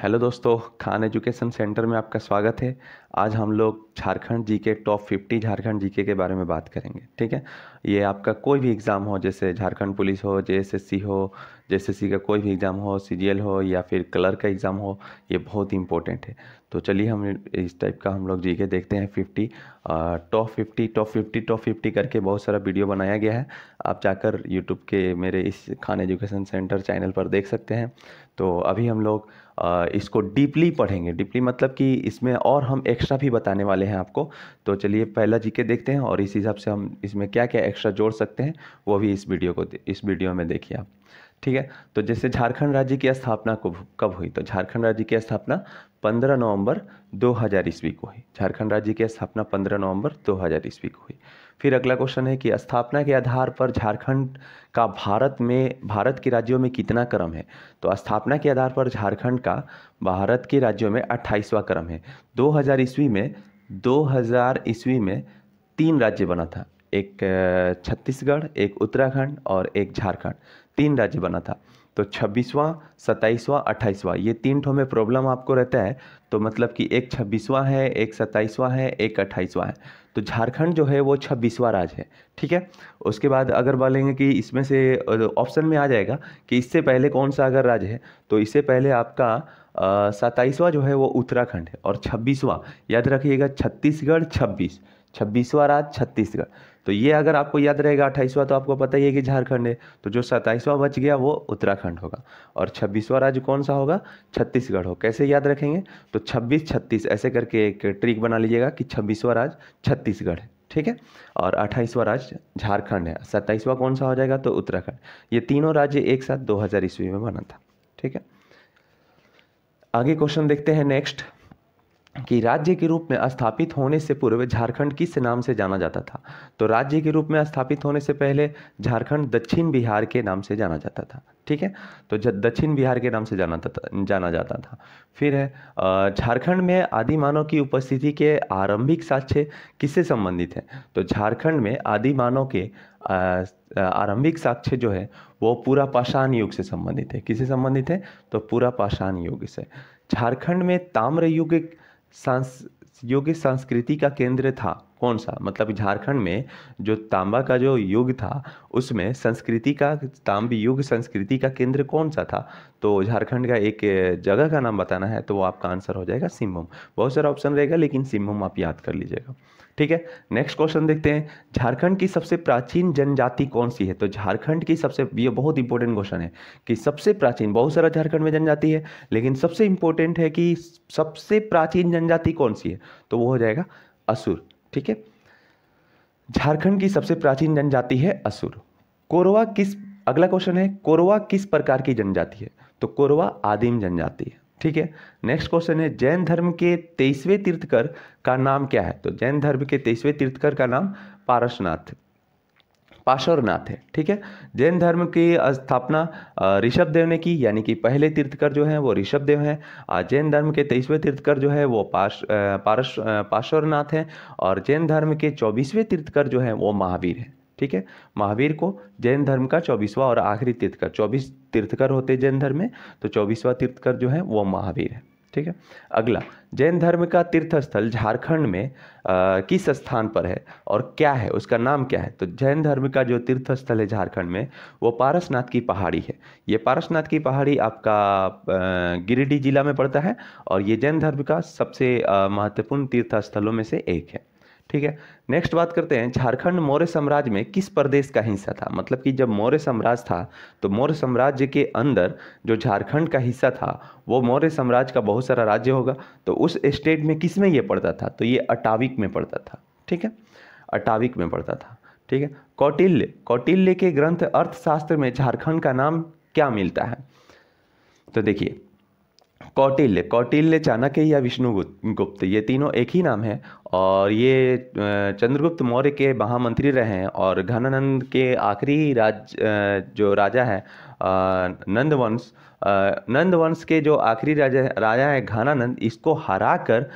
Hello दोस्तों, Khan education centre में आपका स्वागत है। आज हम लोग Jharkhand GK top 50 Jharkhand GK के बारे में बात करेंगे। ठीक है, ये आपका कोई भी एग्ज़ाम हो, जैसे झारखंड पुलिस हो, जेएसएससी हो, जेएसएससी का कोई भी एग्ज़ाम हो, सीजीएल हो या फिर क्लर्क का एग्ज़ाम हो, ये बहुत ही इंपॉर्टेंट है। तो चलिए हम इस टाइप का हम लोग जीके देखते हैं। टॉप 50 करके बहुत सारा वीडियो बनाया गया है। आप जाकर यूट्यूब के मेरे इस खान एजुकेशन सेंटर चैनल पर देख सकते हैं। तो अभी हम लोग इसको डीपली पढ़ेंगे। डीपली मतलब कि इसमें और हम एक्स्ट्रा भी बताने वाले हैं आपको। तो चलिए पहला जीके देखते हैं और इस हिसाब से हम इसमें क्या क्या एक्स्ट्रा जोड़ सकते हैं वो भी इस वीडियो में देखिए आप। ठीक है, तो जैसे झारखंड राज्य की स्थापना कब हुई, तो झारखंड राज्य की स्थापना 15 नवंबर 2000 ईस्वी को हुई। झारखंड राज्य की स्थापना 15 नवंबर 2000 ईस्वी को हुई। फिर अगला क्वेश्चन है कि स्थापना के आधार पर झारखंड का भारत के राज्यों में कितना क्रम है। तो स्थापना के आधार पर झारखंड का भारत के राज्यों में 28वां क्रम है। 2000 ईस्वी में 3 राज्य बना था, एक छत्तीसगढ़, एक उत्तराखंड और एक झारखंड। 3 राज्य बना था। तो 26वां, 27वां, 28वां, ये 3 ठो में प्रॉब्लम आपको रहता है। तो मतलब कि एक 26वां है, एक 27वां है, एक 28वां है। तो झारखंड जो है वो 26वां राज्य है। ठीक है, उसके बाद अगर बोलेंगे कि इसमें से ऑप्शन में आ जाएगा कि इससे पहले कौन सा अगर राज्य है, तो इससे पहले आपका 27वां जो है वो उत्तराखंड है और 26वां याद रखिएगा छत्तीसगढ़। 26वां राज्य छत्तीसगढ़। तो ये अगर आपको याद रहेगा 28वां, तो आपको पता ही है कि झारखंड है। तो जो 27वां बच गया वो उत्तराखंड होगा और 26वां राज्य कौन सा होगा, छत्तीसगढ़ हो। कैसे याद रखेंगे, तो 26 36 ऐसे करके एक ट्रिक बना लीजिएगा कि 26वां राज्य छत्तीसगढ़ है। ठीक है, और 28वां राज्य झारखंड है, 27वां कौन सा हो जाएगा, तो उत्तराखंड। ये तीनों राज्य एक साथ 2000 ईस्वी में बना था। ठीक है, आगे क्वेश्चन देखते हैं नेक्स्ट कि राज्य के रूप में स्थापित होने से पूर्व झारखंड किस नाम से जाना जाता था। तो राज्य के रूप में स्थापित होने से पहले झारखंड दक्षिण बिहार के नाम से जाना जाता था। ठीक है, तो दक्षिण बिहार के नाम से जाना जाता था। फिर है झारखंड में आदि मानव की उपस्थिति के आरंभिक साक्ष्य किससे संबंधित है। तो झारखंड में आदि मानव के आरंभिक साक्ष्य जो है वो पूरा पाषाण युग से संबंधित है। किससे संबंधित है, तो पूरा पाषाण युग से। झारखंड में ताम्र युग संस्कृति का केंद्र था कौन सा, मतलब झारखंड में जो तांबा का जो युग था उसमें ताम्र युग संस्कृति का केंद्र कौन सा था। तो झारखंड का एक जगह का नाम बताना है, तो वो आपका आंसर हो जाएगा सिंहभूम। बहुत सारा ऑप्शन रहेगा लेकिन सिंहभूम आप याद कर लीजिएगा। ठीक है, नेक्स्ट क्वेश्चन देखते हैं। झारखंड की सबसे प्राचीन जनजाति कौन सी है। तो झारखंड की ये बहुत इंपॉर्टेंट क्वेश्चन है कि सबसे प्राचीन, बहुत सारा झारखंड में जनजाति है लेकिन सबसे इंपॉर्टेंट है कि सबसे प्राचीन जनजाति कौन सी है, तो वो हो जाएगा असुर। ठीक है, झारखंड की सबसे प्राचीन जनजाति है असुर। अगला क्वेश्चन है कोरवा किस प्रकार की जनजाति है। तो कोरवा आदिम जनजाति है। ठीक है, नेक्स्ट क्वेश्चन है जैन धर्म के 23वें तीर्थकर का नाम क्या है। तो जैन धर्म के 23वें तीर्थकर का नाम पार्श्वनाथ है। ठीक है, जैन धर्म की स्थापना ऋषभदेव ने की, यानी कि पहले तीर्थकर जो हैं वो ऋषभदेव हैं। जैन धर्म के 23वें तीर्थकर जो है वो पार्श्वनाथ हैं और जैन धर्म के 24वें तीर्थकर जो हैं वो महावीर हैं। ठीक है, महावीर को जैन धर्म का 24वां और आखिरी तीर्थकर, 24 तीर्थकर होते जैन धर्म में, तो 24वां तीर्थकर जो है वो महावीर है। ठीक है, अगला जैन धर्म का तीर्थ स्थल झारखंड में किस स्थान पर है और क्या है, उसका नाम क्या है। तो जैन धर्म का जो तीर्थ स्थल है झारखंड में वो पारसनाथ की पहाड़ी है। ये पारसनाथ की पहाड़ी आपका गिरिडीह जिला में पड़ता है और ये जैन धर्म का सबसे महत्वपूर्ण तीर्थ स्थलों में से एक है। ठीक है, नेक्स्ट बात करते हैं झारखंड मौर्य साम्राज्य में किस प्रदेश का हिस्सा था। मतलब कि जब मौर्य साम्राज्य था तो मौर्य साम्राज्य के अंदर जो झारखंड का हिस्सा था वो मौर्य साम्राज्य का बहुत सारा राज्य होगा, तो उस स्टेट में किस में ये पड़ता था, तो ये अटाविक में पड़ता था। ठीक है, अटाविक में पड़ता था। ठीक है, कौटिल्य के ग्रंथ अर्थशास्त्र में झारखंड का नाम क्या मिलता है। तो देखिए कौटिल्य, चाणक्य या विष्णुगुप्त, ये तीनों एक ही नाम है और ये चंद्रगुप्त मौर्य के महामंत्री रहे हैं और घनानंद के आखिरी जो राजा है नंद वंश के जो आखिरी राजा है घनानंद, इसको हराकर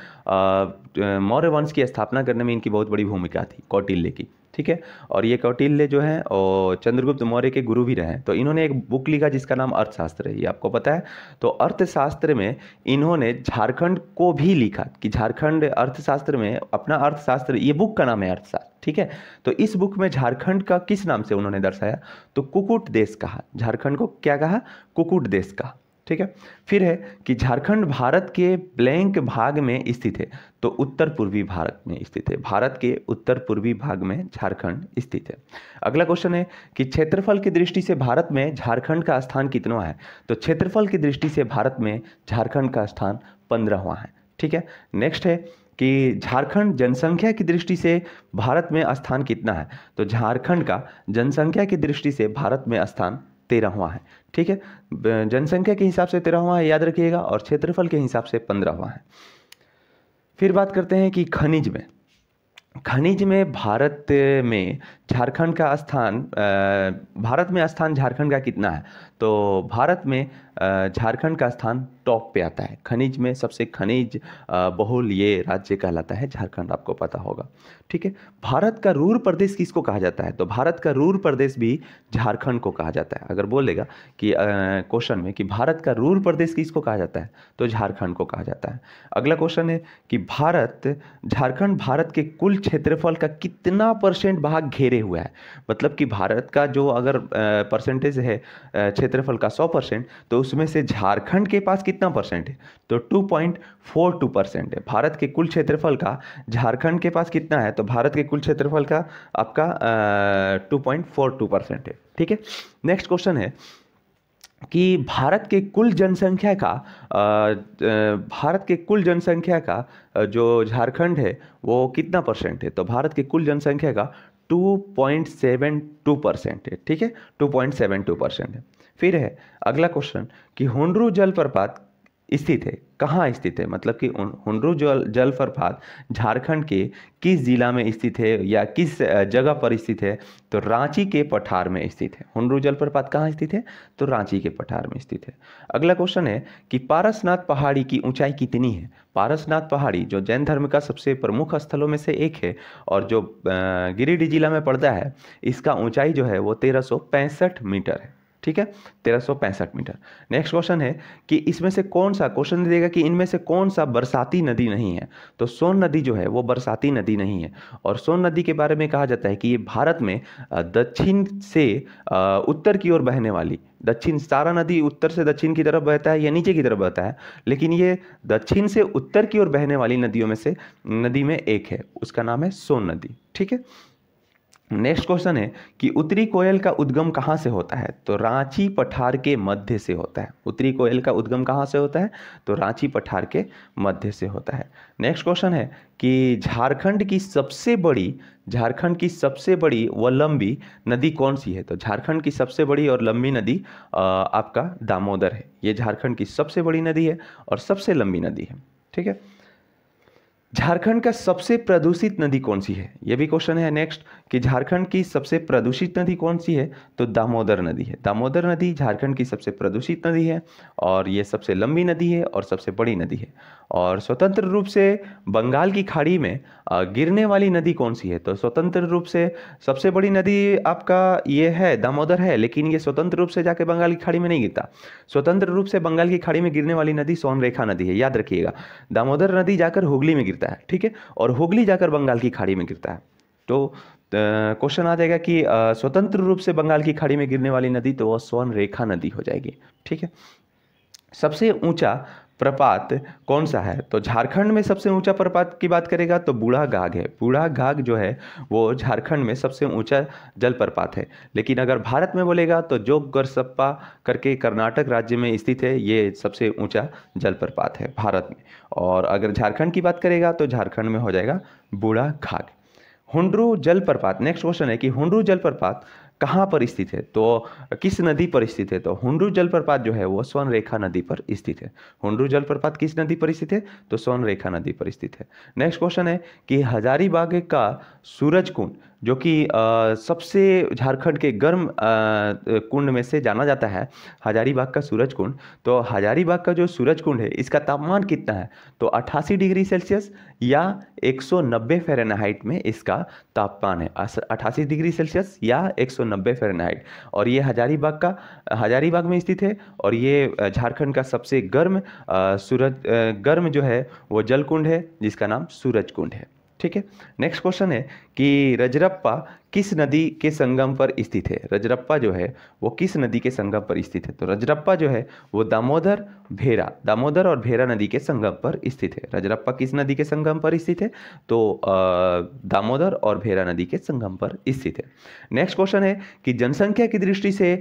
मौर्य वंश की स्थापना करने में इनकी बहुत बड़ी भूमिका थी कौटिल्य की। ठीक है। और ये कौटिल्य जो है और चंद्रगुप्त मौर्य के गुरु भी रहे हैं। तो इन्होंने एक बुक लिखा जिसका नाम अर्थशास्त्र है, ये आपको पता है। तो अर्थशास्त्र में इन्होंने झारखंड को भी लिखा कि झारखंड अर्थशास्त्र में अपना अर्थशास्त्र, ये बुक का नाम है अर्थशास्त्र, ठीक है। तो इस बुक में झारखंड का किस नाम से उन्होंने दर्शाया, तो कुकुट देश कहा। झारखंड को क्या कहा, कुकुट देश कहा, ठीक है। फिर है कि झारखंड भारत के ब्लैंक भाग में स्थित है, तो उत्तर पूर्वी भारत में स्थित है। भारत के उत्तर पूर्वी भाग में झारखंड स्थित है। अगला क्वेश्चन है कि क्षेत्रफल की दृष्टि से भारत में झारखंड का स्थान कितना है, तो क्षेत्रफल की दृष्टि से भारत में झारखंड का स्थान 15वां है, ठीक है। नेक्स्ट है कि झारखंड जनसंख्या की दृष्टि से भारत में स्थान कितना है, तो झारखंड का जनसंख्या की दृष्टि से भारत में स्थान 13वां है, ठीक है। जनसंख्या के हिसाब से 13वां है, याद रखिएगा, और क्षेत्रफल के हिसाब से 15वां है। फिर बात करते हैं कि खनिज में भारत में झारखंड का स्थान, भारत में स्थान झारखंड का कितना है, तो भारत में झारखंड का स्थान टॉप पे आता है। खनिज में सबसे खनिज बहुल ये राज्य कहलाता है झारखंड, आपको पता होगा, ठीक है। भारत का रूर प्रदेश किसको कहा जाता है, तो भारत का रूर प्रदेश भी झारखंड को कहा जाता है। अगर बोलेगा कि क्वेश्चन में कि भारत का रूर प्रदेश किसको कहा जाता है, तो झारखंड को कहा जाता है। अगला क्वेश्चन है कि झारखंड भारत के कुल क्षेत्रफल का कितना % भाग घेरे हुआ है, मतलब कि भारत का जो अगर परसेंटेज है क्षेत्रफल का 100%, तो उसमें से झारखंड के पास कितना % है, तो 2.42% है। भारत के कुल क्षेत्रफल का झारखंड के पास कितना है, तो भारत के कुल क्षेत्रफल का आपका 2.42% है, ठीक है। नेक्स्ट क्वेश्चन है कि भारत के कुल जनसंख्या का जो झारखंड है वो कितना % है, तो भारत के कुल जनसंख्या का 2.72% है, ठीक है, 2.72% है। फिर है अगला क्वेश्चन कि हुंडरू जलप्रपात स्थित है, कहाँ स्थित है, मतलब कि हुंडरू जलप्रपात झारखंड के किस जिला में स्थित है या किस जगह पर स्थित है, तो रांची के पठार में स्थित है। हुंडरू जलप्रपात कहाँ स्थित है, तो रांची के पठार में स्थित है। अगला क्वेश्चन है कि पारसनाथ पहाड़ी की ऊंचाई कितनी है। पारसनाथ पहाड़ी जो जैन धर्म का सबसे प्रमुख स्थलों में से एक है और जो गिरिडीह जिला में पड़ता है, इसका ऊंचाई जो है वो 1365 मीटर है, ठीक है, 1365 मीटर। नेक्स्ट क्वेश्चन है कि इसमें से कौन सा, क्वेश्चन देगा कि इनमें से कौन सा बरसाती नदी नहीं है, तो सोन नदी जो है वो बरसाती नदी नहीं है। और सोन नदी के बारे में कहा जाता है कि ये भारत में दक्षिण से उत्तर की ओर बहने वाली, दक्षिण सारा नदी उत्तर से दक्षिण की तरफ बहता है या नीचे की तरफ बहता है, लेकिन ये दक्षिण से उत्तर की ओर बहने वाली नदियों में से नदी में एक है, उसका नाम है सोन नदी, ठीक है। नेक्स्ट क्वेश्चन है कि उत्तरी कोयल का उद्गम कहाँ से होता है, तो रांची पठार के मध्य से होता है। उत्तरी कोयल का उद्गम कहाँ से होता है, तो रांची पठार के मध्य से होता है। नेक्स्ट क्वेश्चन है कि झारखंड की सबसे बड़ी व लंबी नदी कौन सी है, तो झारखंड की सबसे बड़ी और लंबी नदी आपका दामोदर है। ये झारखंड की सबसे बड़ी नदी है और सबसे लंबी नदी है, ठीक है। झारखंड का सबसे प्रदूषित नदी कौन सी है, यह भी क्वेश्चन है नेक्स्ट कि झारखंड की सबसे प्रदूषित नदी कौन सी है, तो दामोदर नदी है। दामोदर नदी झारखंड की सबसे प्रदूषित नदी है और ये सबसे लंबी नदी है और सबसे बड़ी नदी है। और स्वतंत्र रूप से बंगाल की खाड़ी में गिरने वाली नदी कौन सी है, तो स्वतंत्र रूप से सबसे बड़ी नदी आपका ये है दामोदर है, लेकिन ये स्वतंत्र रूप से जाके बंगाल की खाड़ी में नहीं गिरता। स्वतंत्र रूप से बंगाल की खाड़ी में गिरने वाली नदी सोनरेखा नदी है, याद रखिएगा। दामोदर नदी जाकर हुगली में गिरता है, ठीक है, और हुगली जाकर बंगाल की खाड़ी में गिरता है। तो क्वेश्चन आ जाएगा कि स्वतंत्र रूप से बंगाल की खाड़ी में गिरने वाली नदी, तो वह सोनरेखा नदी हो जाएगी, ठीक है। सबसे ऊंचा प्रपात कौन सा है, तो झारखंड में सबसे ऊंचा प्रपात की बात करेगा तो बूढ़ा घाघ है। बूढ़ा घाघ जो है वो झारखंड में सबसे ऊंचा जलप्रपात है। लेकिन अगर भारत में बोलेगा तो जोगगरसप्पा करके कर्नाटक राज्य में स्थित है, ये सबसे ऊंचा जलप्रपात है भारत में। और अगर झारखंड की बात करेगा तो झारखंड में हो जाएगा बूढ़ा घाघ। हुंडरू जलप्रपात, नेक्स्ट क्वेश्चन है कि हुंडरू जलप्रपात कहाँ पर स्थित है, तो किस नदी पर स्थित है, तो हुंडरू जलप्रपात जो है वो सोनरेखा नदी पर स्थित है। हुंडरू जलप्रपात किस नदी पर स्थित है, तो सोनरेखा नदी पर स्थित है। नेक्स्ट क्वेश्चन है कि हजारीबाग का सूरज कुंड जो कि सबसे झारखंड के गर्म कुंड में से जाना जाता है हजारीबाग का सूरज कुंड। तो हजारीबाग का जो सूरज कुंड है इसका तापमान कितना है, तो 88 डिग्री सेल्सियस या 190 फ़ारेनहाइट में इसका तापमान है, 88 डिग्री सेल्सियस या 190 फ़ारेनहाइट। और ये हजारीबाग में स्थित है और ये झारखंड का सबसे गर्म जो है वो जल कुंड है जिसका नाम सूरज कुंड है। ठीक है, नेक्स्ट क्वेश्चन है कि रजरप्पा किस नदी के संगम पर स्थित है। रजरप्पा जो है वो किस नदी के संगम पर स्थित है, तो रजरप्पा जो है वो दामोदर और भेरा नदी के संगम पर स्थित है। रजरप्पा किस नदी के संगम पर स्थित है, तो दामोदर और भेरा नदी के संगम पर स्थित है। नेक्स्ट क्वेश्चन है कि जनसंख्या की दृष्टि से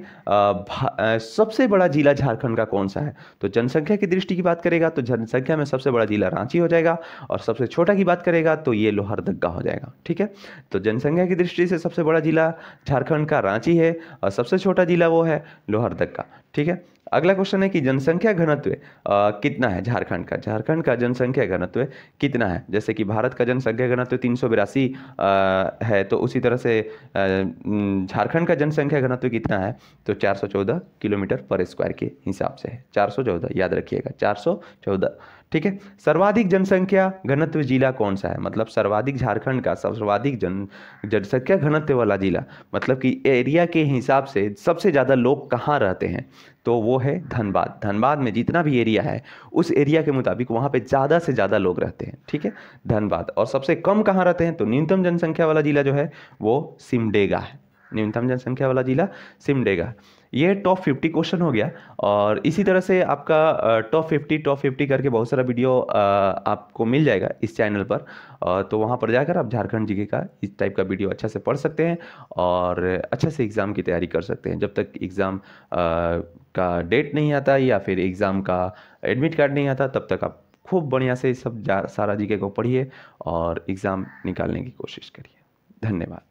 सबसे बड़ा जिला झारखंड का कौन सा है। तो जनसंख्या की दृष्टि की बात करेगा तो जनसंख्या में सबसे बड़ा जिला रांची हो जाएगा और सबसे छोटा की बात करेगा तो ये लोहरदगा हो जाएगा। ठीक है, तो जनसंख्या की दृष्टि से सबसे बड़ा जिला झारखंड का रांची है और सबसे छोटा जिला वो है लोहरदगा। ठीक है, अगला क्वेश्चन है कि जनसंख्या घनत्व कितना है झारखंड का जनसंख्या घनत्व कितना है। जैसे कि भारत का जनसंख्या घनत्व 382 है, तो उसी तरह से झारखंड का जनसंख्या घनत्व कितना है, तो 414 किलोमीटर पर स्क्वायर के हिसाब से है। 414 याद रखिएगा, 414। ठीक है, सर्वाधिक जनसंख्या घनत्व जिला कौन सा है, मतलब सर्वाधिक झारखंड का सर्वाधिक जनसंख्या घनत्व वाला जिला, मतलब कि एरिया के हिसाब से सबसे ज़्यादा लोग कहाँ रहते हैं, तो वो है धनबाद। धनबाद में जितना भी एरिया है उस एरिया के मुताबिक वहाँ पे ज़्यादा से ज़्यादा लोग रहते हैं। ठीक है, धनबाद। और सबसे कम कहाँ रहते हैं, तो न्यूनतम जनसंख्या वाला जिला जो है वो सिमडेगा है। न्यूनतम जनसंख्या वाला जिला सिमडेगा। ये टॉप 50 क्वेश्चन हो गया। और इसी तरह से आपका टॉप 50 करके बहुत सारा वीडियो आपको मिल जाएगा इस चैनल पर, तो वहाँ पर जाकर आप झारखंड जीके का इस टाइप का वीडियो अच्छा से पढ़ सकते हैं और अच्छे से एग्ज़ाम की तैयारी कर सकते हैं। जब तक एग्ज़ाम का डेट नहीं आता या फिर एग्ज़ाम का एडमिट कार्ड नहीं आता तब तक आप खूब बढ़िया से सब सारा जीके को पढ़िए और एग्ज़ाम निकालने की कोशिश करिए। धन्यवाद।